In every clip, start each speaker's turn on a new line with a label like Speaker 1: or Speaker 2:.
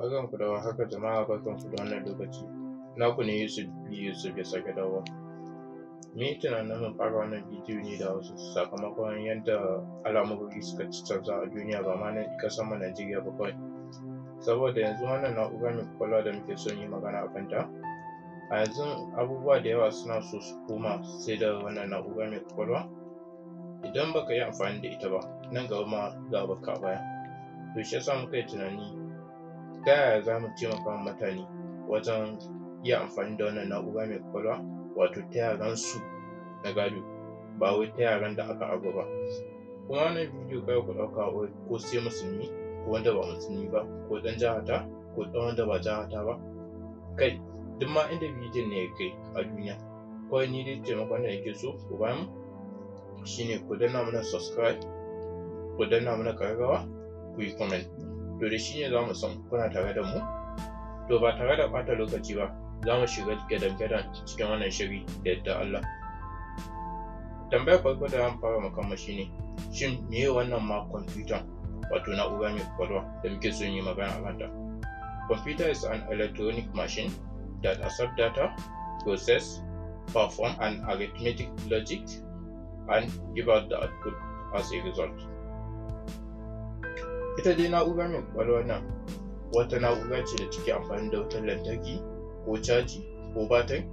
Speaker 1: Barkanku da warhaka jama'a, barkanku da wannan lokaci. Naku ne Yusuf ya sake dawowa. Mun yi tunanin mu fara wannan bidiyo ne da wasu sakamakon yadda al'amurori suka canza a duniya, ba ma na ƙasar mu Najeriya ba kawai. Saboda yanzu wannan na'ura mai ƙwaƙwalwa da muke son yi magana a kanta, a yanzu abubuwa da yawa suna so su koma sai da wannan na'ura mai ƙwaƙwalwa. Idan baka yi amfani da ita ba, nan gaba ma za a barka a baya. To shi yasa muka yi tunani, ta yaya za mu taimaka wa mutane wajen iya amfani da wannan na'ura mai ƙwaƙwalwa, wato ta yaran su na gado, ba wai ta yaran da aka aro ba. Kuma wannan bidiyo kada ku ɗauka ko sai musulmi ko wanda ba musulmi ba, ko ɗan jihata ko ɗan wanda ba jihata ba, kai duk ma inda bidiyon ne ya kai a duniya. Kawai ni dai taimakon da nake so ku bani shine ku danna mana subscribe, ku danna mana ƙararrawa, ku yi comment. To da shi ne za mu san kuna tare da mu. To ba tare da ɓata lokaci ba, za mu shiga gadan-gadan cikin wannan shiri da yardar Allah. Tambayar farko da zamu fara mu kanmu shine, shin meye wannan ma kwamfuta, wato na'ura mai ƙwaƙwalwa da muke son yi magana a kanta? Computer is an electronic machine that accepts data, process, perform an arithmetic logic, and give out the output as a result. Ita dai na'ura mai ƙwaƙwalwa nan wata na'ura ce da take amfani da wutar lantarki ko caji ko batir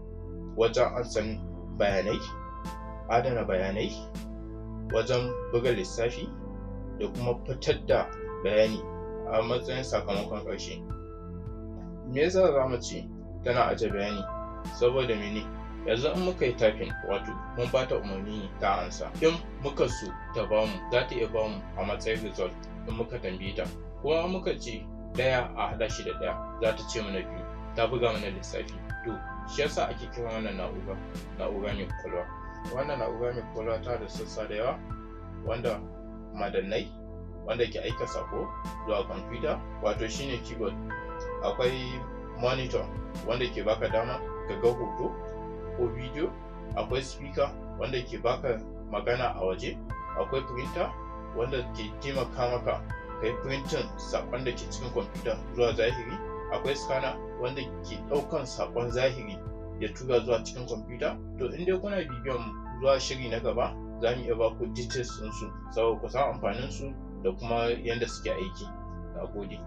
Speaker 1: wajen ansan bayanai, adana bayanai, wajen buga lissafi da kuma fitar da bayani a matsayin sakamakon ƙarshe. Me yasa za mu ce tana aje bayani? Saboda mene? Yanzu in muka yi typing, wato mun ba ta umarni ne ta ansa, in muka so ta bamu, za ta iya bamu a matsayin result in muka tambaye ta. Kuma muka ce ɗaya a haɗa shi da ɗaya, za ta ce mana biyu, ta buga mana lissafi. To shi yasa ake kiran wannan na'ura mai ƙwaƙwalwa. Wannan na'ura mai ƙwaƙwalwa tana da sassa da yawa, wanda madannai wanda ke aika sako zuwa kwamfuta, wato shine keyboard. Akwai monitor wanda ke baka dama ka ga hoto ko bidiyo. Akwai speaker wanda ke baka magana a waje. Akwai printer wanda ke taimaka maka kai printing saƙon da ke cikin kwamfuta zuwa zahiri. Akwai scanner wanda ke ɗaukan saƙon zahiri ya tura zuwa cikin kwamfuta. To in dai kuna bibiyan mu zuwa shiri na gaba, za mu iya ba ku details ɗinsu saboda ku san amfanin su da kuma yadda suke aiki. Na gode.